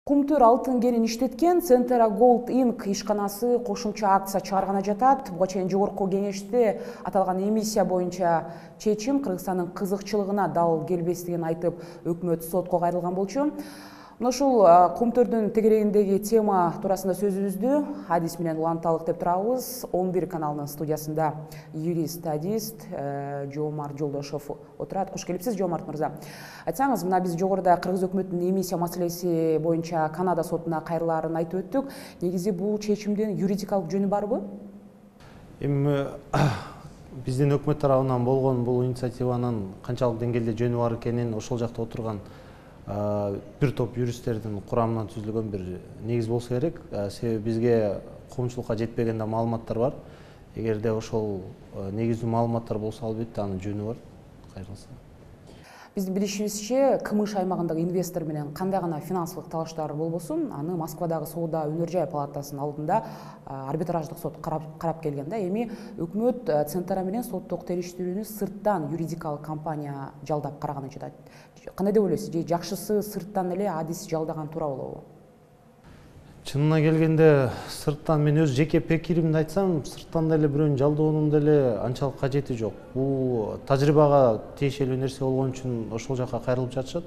Кумтөр алтын кенин иштеткен Centera Gold Inc. ишканасы кошумча акция чыгарганы жатат. Буга чейин жогорку кеңеште аталган эмиссия боюнча чечим Кыргызстандын кызыкчылыгына дал келбестигин айтып, өкмөт сотко кайрылган болчу. Ушул Кумтөрдүн тегерегиндеги тема туурасында сөзүбүздү адис менен уланталык деп турабыз. 11 каналынын студиясында юрист, адист Жоомарт Жолдошов отурат. Кош келипсиз, Жоомарт мырза. Айтсаңыз, мына биз жогоруда Кыргыз өкмөтүнүн эмиссия маселеси боюнча Канада сотуна кайрылаарын айтып өттүк. Негизи бул чечимдин юридикалык жөнү барбы? Эми биздин өкмөт тарабынан болгон бул инициативанын канчалык деңгээлде жөнү бар экенин ошол жакта отурган бир топ юристтердин курамынан түзүлгөн бир негиз болсо керек. Себеби бизге коомчулукка жетпеген да маалыматтар бар. Эгерде ошол негиздүү маалыматтар болсо, албетте анын жөнү бар. Кайрылса. Биздин билишибизче, КМШ аймагындагы инвестор менен кандай гана финансылык талаштар болбосун, аны Москвадагы соода өнөр жай палатасынын алдында арбитраждык сот карап келген да. Эми өкмөт Centera менен соттук териштирүүнү сырттан юридикалык компания жалдап караганы жатат. Кандай деп ойлойсуз? Же жакшысы сырттан эле адис жалдаган туура болобу? Чынына келгенде сырттан, мен өз жеке пикиримди айтсам, сырттан деле бирөөнү жалдоонун деле анчалык кажети жок. Бул тажрыйбага тиешелүү нерсе болгон үчүн ошол жака кайрылып жатышат.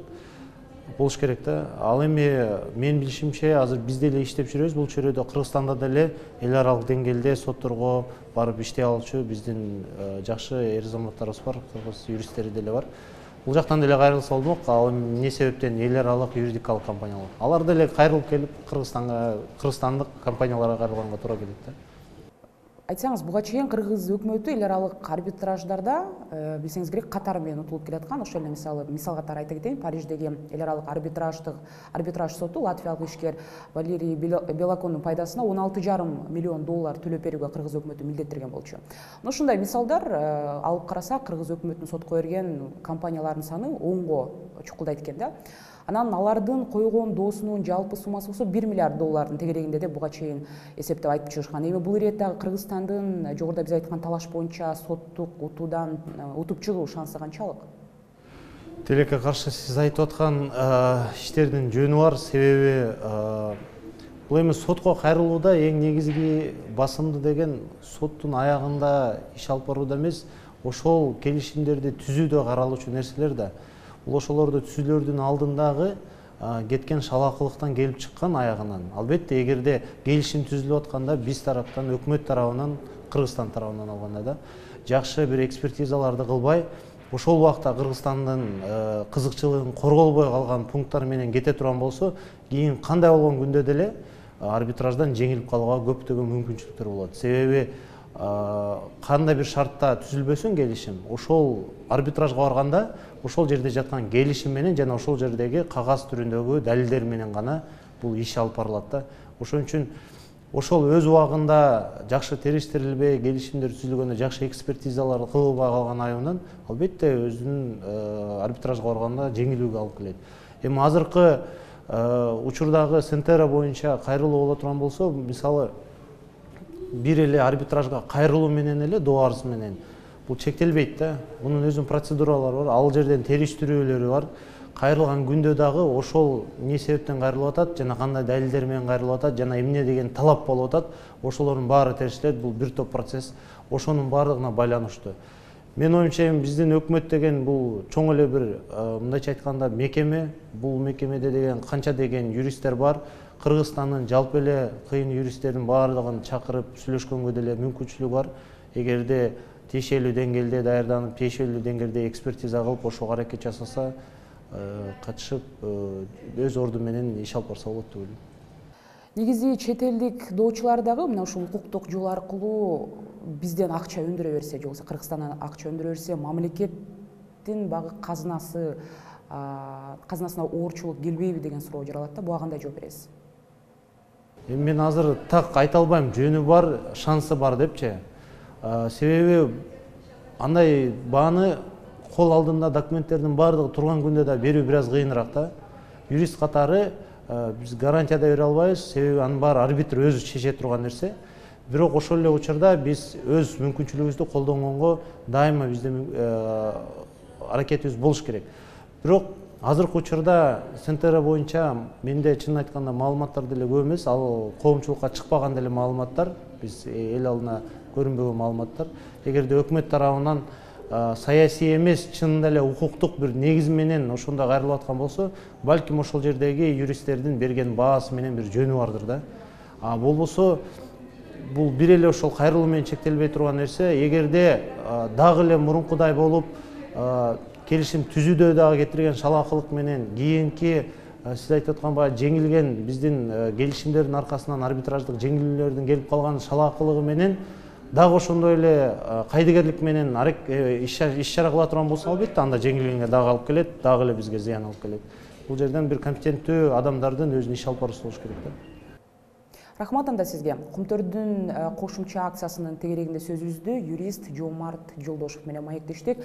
Болуш керек да. Ал эми мен билишимче азыр биз деле иштеп жүрөбүз. Бул чөйрөдө Кыргызстанда деле эл аралык деңгээлде сотторго барып иштей алчу биздин жакшы эр-азаматтарыбыз бар, кыргыз юристтери деле бар. Бул жактан деле кайрылса болмок. Ал эмне себептен эл аралык юридикалык компаниялар. Алар деле кайрылып келип кыргызстандык компанияларга кайрылганга туура келет да. Айтсаңыз, буга чейин Кыргыз өкмөтү эл аралык арбитраждарда билсеңиз керек катар менен утулуп келаткан. Ошол эле мисал катары айта кетейин, Париждеги эл аралык арбитраж соту латвиялык ишкер Валерий Белокондун пайдасына $16,5 миллион төлөп берүүгө Кыргыз өкмөтү милдеттирген болчу. Ушундай мисалдар алып карасак, Кыргыз өкмөтүнүн сотко берген компаниялардын саны 10го чукулдайт экен да. Анан алардын койгон доосунун жалпы суммасы болсо $1 миллиард тегерегинде деп буга чейин эсептеп айтып чыгышкан. Эми бул иретте Кыргызстандын жогоруда биз айткан талаш боюнча соттук утуудан утуп чыгуу шансы канчалык? Тилекке каршы сиз айтып аткан иштердин жөнү бар. Себеби бул эми сотко кайрылууда эң негизги басымды деген соттун аягында иш алып барууда эмес, ошол келишимдерди түзүүдө каралуучу нерселер да. Бул ошолорду түзүүлөрдүн алдындагы кеткен шалакылыктан келип чыккан аягынан. Албетте, эгерде келишим түзүлүп атканда биз тараптан, өкмөт тарабынан, Кыргызстан тарабынан алганда да жакшы бир экспертизаларды кылбай, ошол убакта Кыргызстандын кызыкчылыгын корголбой калган пункттар менен кете турган болсо, кийин кандай болгон күндө деле арбитраждан жеңилип калууга көптөгөн мүмкүнчүлүктөр болот. Себеби кандай бир шартта түзүлбөсүн келишим, ошол арбитражга барганда ошол жерде жаткан келишим менен жана ошол жердеги кагаз түрүндөгү далилдер менен гана бул иш алып барылат да. Ошон үчүн ошол өз убагында жакшы териштирилбей, келишимдер түзүлгөндө жакшы экспертизалар кылылбай калган айынан албетте өзүнүн арбитражга барганда жеңилүүгө алып келет. Эми азыркы учурдагы Centera боюнча кайрылуу боло турган болсо, мисалы бир эле арбитражга кайрылуу менен эле доо арыз менен бул чектелбейт да. Мунун өзүнүн процедуралары бар, ал жерден териштирүүлөрү бар. Кайрылган күндө дагы ошол эмне себептен кайрылып атат, жана кандай далилдер менен кайрылып атат, жана эмне деген талап болуп атат, ошолордун баары териштелет. Бул бир топ процесс, ошонун баардыгына байланыштуу. Мен оюмча биздин өкмөт деген бул чоң эле бир мындайча айтканда мекеме. Бул мекемеде деген канча деген юристтер бар. Кыргызстандын жалпы эле кыйын юристтердин баардыгын чакырып сүйлөшкөнгө деле мүмкүнчүлүгү бар. Эгерде тиешелүү деңгээлде даярданып, тиешелүү деңгээлде экспертиза кылып, ошого аракет жасаса, катышып, өз орду менен иш алып барса болот деп ойлойм. Негизи чет элдик доочулар дагы мына ушул укуктук жол аркылуу бизден акча өндүрө берсе, же болбосо Кыргызстандан акча өндүрө берсе, мамлекеттин багы казынасына оорчулук келбейби деген суроо жаралат да. Буга кандай жооп бересиз? Мен азыр так айта албайм, жөнү бар, шансы бар депчи. Себеби андай бааны кол алдында документтердин баардыгы турган күндө да берүү бир аз кыйыныраак да. Юрист катары биз гарантия да бере албайбыз, себеби анын баары арбитр өзү чече турган нерсе. Бирок ошол эле учурда биз өз мүмкүнчүлүгүбүздү колдонгонго дайыма биздин аракетибиз болуш керек. Бирок азыркы учурда СНТР боюнча менде чынын айтканда маалыматтар деле көп эмес, ал коомчулукка чыкпаган деле маалыматтар, биз эл алдына көрүнбөгөн маалыматтар. Эгерде өкмөт тарабынан саясий эмес, чынында эле укуктук бир негиз менен ошондо кайрылып аткан болсо, балким ошол жердеги юристтердин берген баасы менен бир жөнү бардыр да. Болбосо бул бир эле ошол кайрылуу менен чектелбей турган нерсе. Эгерде дагы эле мурункудай болуп келишим түзүүдө дагы кетирген шалаакылык менен кийинки сиз айтып аткан баягы жеңилген биздин келишимдердин аркасынан арбитраждык жеңилүүлөрдүн келип калган шалаакылыгы менен дагы ошондой эле кайдыгерлик менен иш чара кыла турган болсо, албетте анда жеңилгенге дагы алып келет, дагы эле бизге зыян алып келет. Бул жерден бир компетенттүү адамдардын өзүнүн иш алып баруусу болуш керек да. Рахмат анда сизге. Кумтөрдүн кошумча акциясынын тегерегинде сөзүбүздү юрист Жомарт Жолдошев менен маектештик.